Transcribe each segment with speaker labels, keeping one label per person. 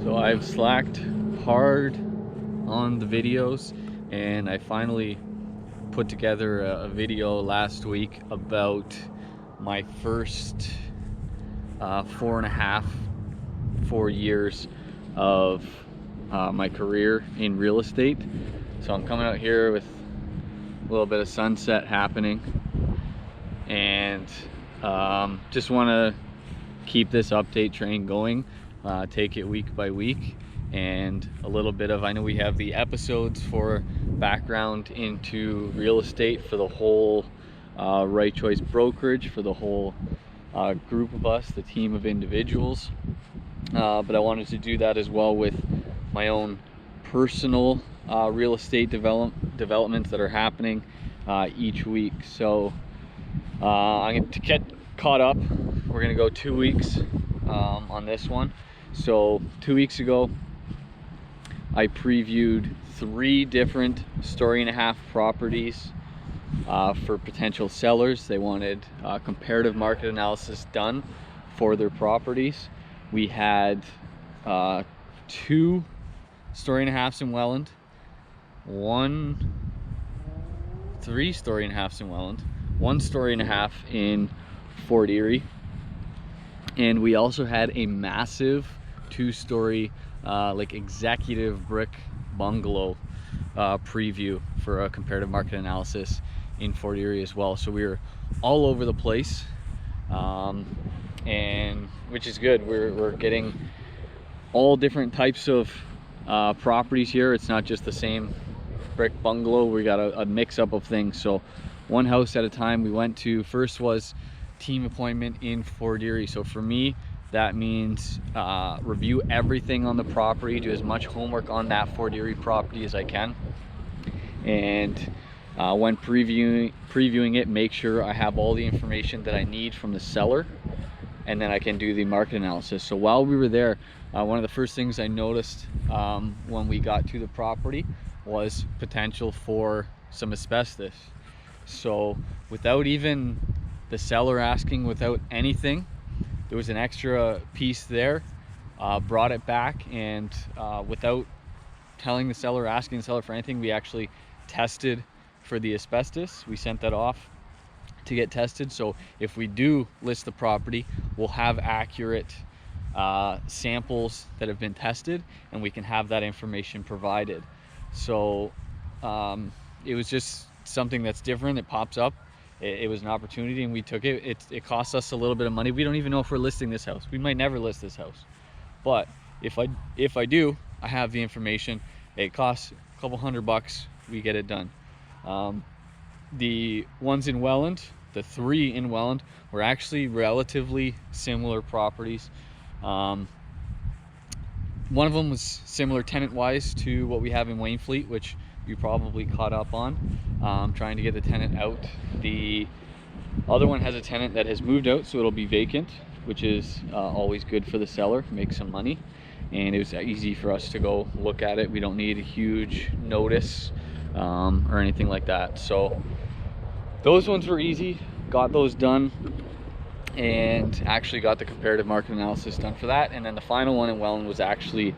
Speaker 1: So I've slacked hard on the videos, and I finally put together a video last week about my first 4 years of my career in real estate. So I'm coming out here with a little bit of sunset happening, and just want to keep this update train going, take it week by week, and a little bit of, I know we have the episodes for background into real estate for the whole Right Choice brokerage, for the whole group of us, the team of individuals, but I wanted to do that as well with my own personal real estate developments that are happening each week. So I'm going to get caught up. We're going to go 2 weeks on this one. So 2 weeks ago, I previewed 3 different story-and-a-half properties for potential sellers. They wanted comparative market analysis done for their properties. We had 2 story-and-a-halves in Welland, 3 story-and-a-halves in Welland, 1 story-and-a-half in Fort Erie, and we also had a massive 2-story like executive brick bungalow preview for a comparative market analysis in Fort Erie as well. So we were all over the place, and which is good. We're getting all different types of properties here. It's not just the same brick bungalow. We got a mix-up of things. So one house at a time we went to. First was team appointment in Fort Erie. So for me, that means review everything on the property, do as much homework on that Fort Erie property as I can, and when previewing it, make sure I have all the information that I need from the seller, and then I can do the market analysis. So while we were there, one of the first things I noticed when we got to the property was potential for some asbestos. So without even the seller asking, without anything, there was an extra piece there, brought it back, and without telling the seller, asking the seller for anything, we actually tested for the asbestos. We sent that off to get tested. So if we do list the property, we'll have accurate samples that have been tested, and we can have that information provided. So it was just something that's different. It pops up. It was an opportunity, and we took it. It cost us a little bit of money. We don't even know if we're listing this house. We might never list this house, but if I do, I have the information. It costs a couple $100. We get it done. The ones in Welland, the 3 in Welland, were actually relatively similar properties. One of them was similar tenant-wise to what we have in Wainfleet, which you probably caught up on, trying to get the tenant out. The other one has a tenant that has moved out, so it'll be vacant, which is always good for the seller, make some money, and it was easy for us to go look at it. We don't need a huge notice or anything like that. So those ones were easy, got those done, and actually got the comparative market analysis done for that. And then the final one in Welland was actually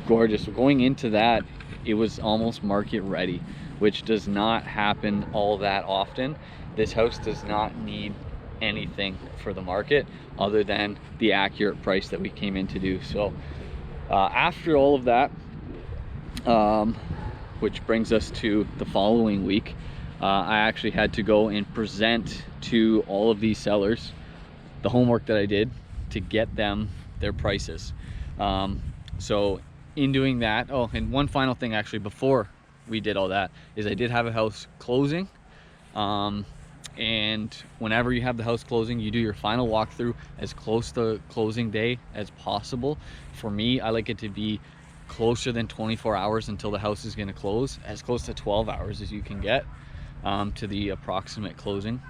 Speaker 1: gorgeous. So going into that, it was almost market ready, which does not happen all that often. This house does not need anything for the market other than the accurate price that we came in to do. So after all of that, which brings us to the following week, I actually had to go and present to all of these sellers the homework that I did to get them their prices. So in doing that, oh, and one final thing actually before we did all that is I did have a house closing, and whenever you have the house closing, you do your final walkthrough as close to closing day as possible. For me, I like it to be closer than 24 hours until the house is going to close, as close to 12 hours as you can get to the approximate closing.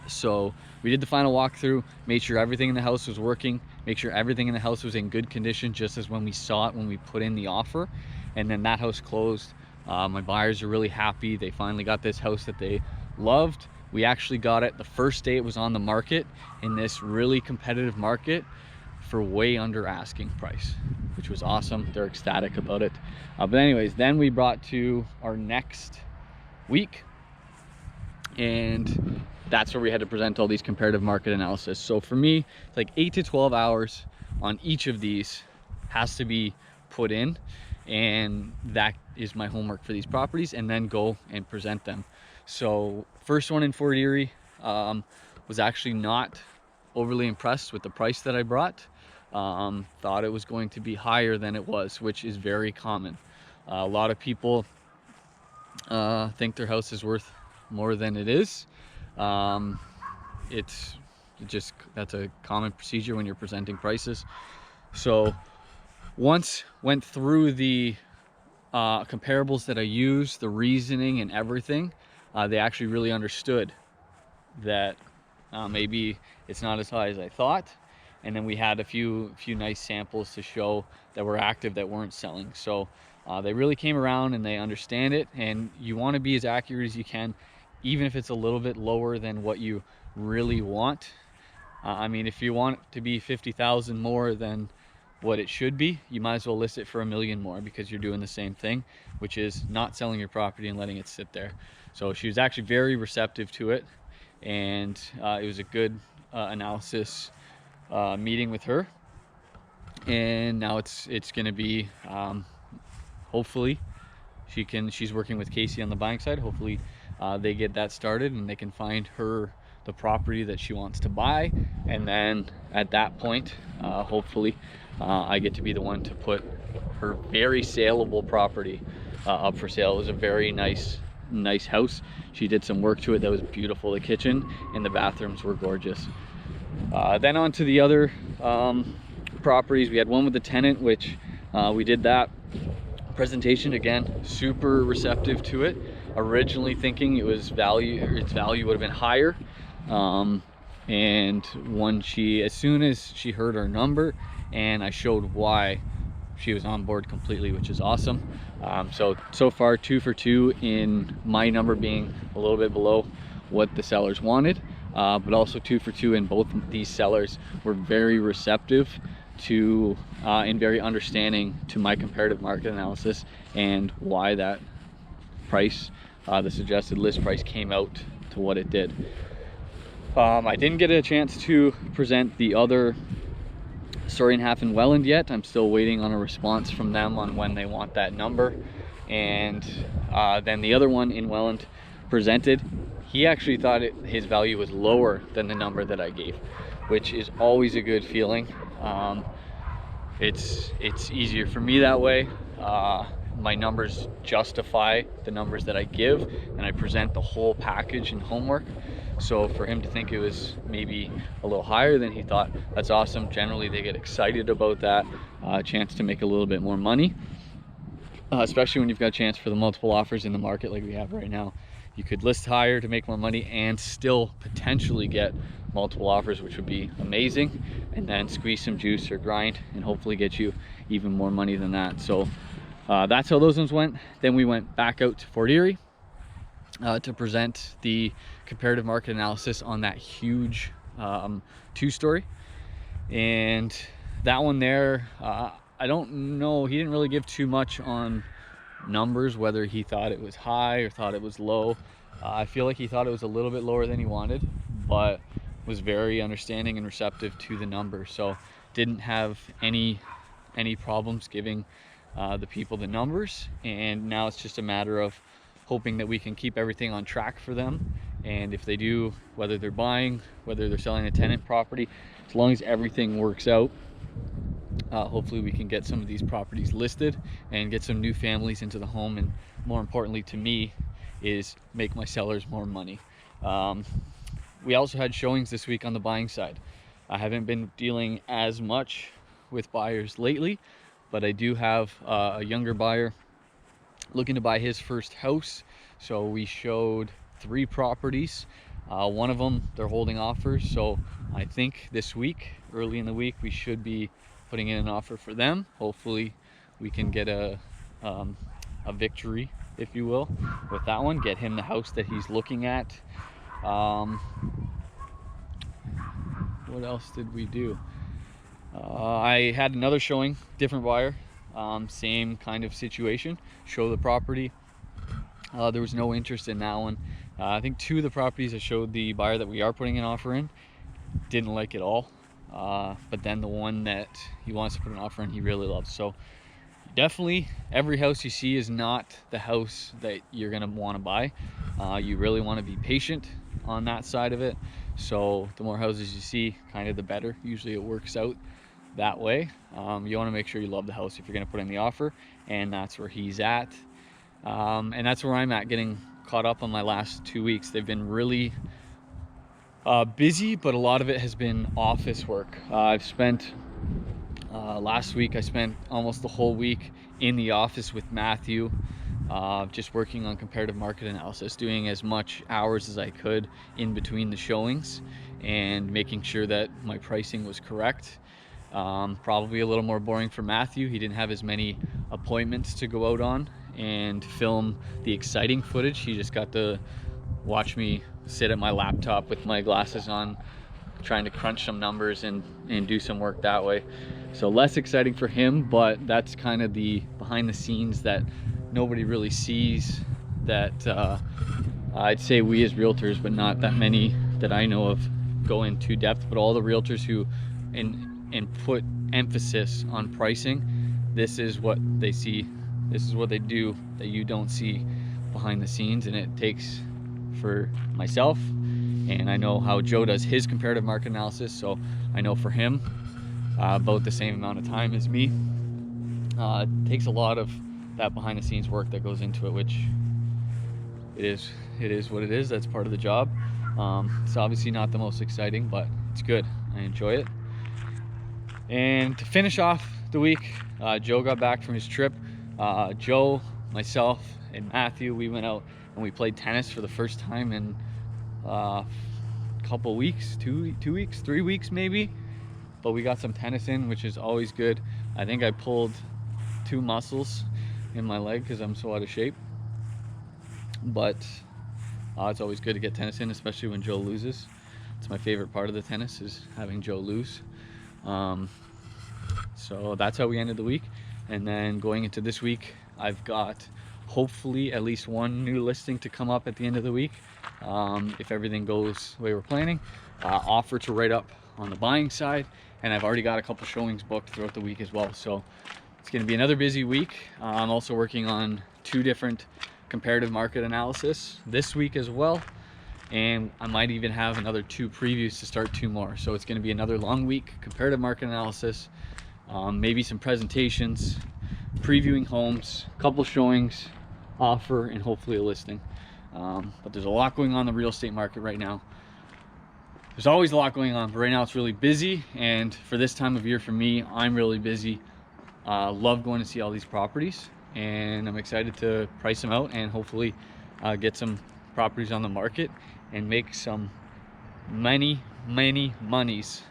Speaker 1: So we did the final walkthrough, made sure everything in the house was working, make sure everything in the house was in good condition, just as when we saw it when we put in the offer. And then that house closed. My buyers are really happy. They finally got this house that they loved. We actually got it the first day it was on the market in this really competitive market for way under asking price, which was awesome. They're ecstatic about it. But anyways, then we brought to our next week, and that's where we had to present all these comparative market analysis. So for me, it's like 8 to 12 hours on each of these has to be put in, and that is my homework for these properties, and then go and present them. So first one in Fort Erie, was actually not overly impressed with the price that I brought. Thought it was going to be higher than it was, which is very common. A lot of people think their house is worth more than it is. That's a common procedure when you're presenting prices. So once went through the comparables that I used, the reasoning and everything, they actually really understood that maybe it's not as high as I thought. And then we had a few nice samples to show that were active, that weren't selling. So they really came around and they understand it, and you want to be as accurate as you can, even if it's a little bit lower than what you really want. I mean, if you want it to be 50,000 more than what it should be, you might as well list it for $1 million more, because you're doing the same thing, which is not selling your property and letting it sit there. So she was actually very receptive to it, and it was a good analysis meeting with her. And now it's going to be hopefully she's working with Casey on the buying side. Hopefully they get that started and they can find her the property that she wants to buy, and then at that point hopefully I get to be the one to put her very saleable property up for sale. It was a very nice house. She did some work to it that was beautiful. The kitchen and the bathrooms were gorgeous. Then on to the other properties. We had one with the tenant, which we did that presentation. Again, super receptive to it. Originally thinking its value would have been higher, and as soon as she heard our number and I showed why, she was on board completely, which is awesome. So far 2 for 2 in my number being a little bit below what the sellers wanted, but also 2 for 2 in both these sellers were very receptive to and very understanding to my comparative market analysis and why that price, the suggested list price, came out to what it did. I didn't get a chance to present the other story and a half in Welland yet. I'm still waiting on a response from them on when they want that number. And then the other one in Welland presented, he actually thought his value was lower than the number that I gave, which is always a good feeling. It's easier for me that way. My numbers justify the numbers that I give, and I present the whole package and homework. So for him to think it was maybe a little higher than he thought, that's awesome. Generally they get excited about that chance to make a little bit more money, especially when you've got a chance for the multiple offers in the market like we have right now. You could list higher to make more money and still potentially get multiple offers, which would be amazing, and then squeeze some juice or grind and hopefully get you even more money than that. So that's how those ones went. Then we went back out to Fort Erie to present the comparative market analysis on that huge 2-story. And that one there, I don't know, he didn't really give too much on numbers, whether he thought it was high or thought it was low. I feel like he thought it was a little bit lower than he wanted, but was very understanding and receptive to the number. So didn't have any problems giving the people the numbers. And now it's just a matter of hoping that we can keep everything on track for them. And if they do, whether they're buying, whether they're selling a tenant property, as long as everything works out, hopefully we can get some of these properties listed and get some new families into the home, and more importantly to me is make my sellers more money. We also had showings this week on the buying side. I haven't been dealing as much with buyers lately, but I do have a younger buyer looking to buy his first house. So we showed 3 properties. One of them, they're holding offers. So I think this week, early in the week, we should be putting in an offer for them. Hopefully we can get a victory, if you will, with that one, get him the house that he's looking at. What else did we do? I had another showing, different buyer, same kind of situation, show the property. There was no interest in that one. I think 2 of the properties I showed the buyer that we are putting an offer in didn't like it all. But then the one that he wants to put an offer in, he really loves. So definitely every house you see is not the house that you're gonna want to buy. You really want to be patient on that side of it. So the more houses you see, kind of the better. Usually it works out that way. You want to make sure you love the house if you're going to put in the offer, and that's where he's at. And that's where I'm at, getting caught up on my last 2 weeks. They've been really busy, but a lot of it has been office work. I've spent last week I spent almost the whole week in the office with Matthew, just working on comparative market analysis, doing as much hours as I could in between the showings and making sure that my pricing was correct. Probably a little more boring for Matthew. He didn't have as many appointments to go out on and film the exciting footage. He just got to watch me sit at my laptop with my glasses on, trying to crunch some numbers and do some work that way. So less exciting for him, but that's kind of the behind the scenes that nobody really sees, that I'd say we as realtors, but not that many that I know of, go into depth. But all the realtors who and put emphasis on pricing, this is what they see, this is what they do that you don't see behind the scenes. And it takes, for myself, and I know how Joe does his comparative market analysis, so I know for him about the same amount of time as me. It takes a lot of that behind the scenes work that goes into it, which it is what it is. That's part of the job. It's obviously not the most exciting, but it's good. I enjoy it. And to finish off the week, Joe got back from his trip. Joe, myself, and Matthew, we went out and we played tennis for the first time in couple weeks, 2 weeks, 3 weeks maybe. But we got some tennis in, which is always good. I think I pulled 2 muscles in my leg because I'm so out of shape. But it's always good to get tennis in, especially when Joe loses. It's my favorite part of the tennis, is having Joe lose. So that's how we ended the week. And then going into this week, I've got hopefully at least 1 new listing to come up at the end of the week. If everything goes the way we're planning. Offer to write up on the buying side, and I've already got a couple showings booked throughout the week as well. So it's going to be another busy week. I'm also working on 2 different comparative market analysis this week as well, and I might even have another 2 previews to start 2 more. So it's going to be another long week, comparative market analysis, maybe some presentations, previewing homes, couple showings, offer, and hopefully a listing. But there's a lot going on in the real estate market right now. There's always a lot going on, but right now it's really busy. And for this time of year, for me, I'm really busy. Love going to see all these properties, and I'm excited to price them out and hopefully get some properties on the market and make some many monies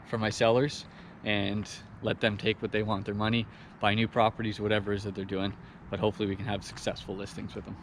Speaker 1: for my sellers and let them take what they want, their money, buy new properties, whatever it is that they're doing. But hopefully we can have successful listings with them.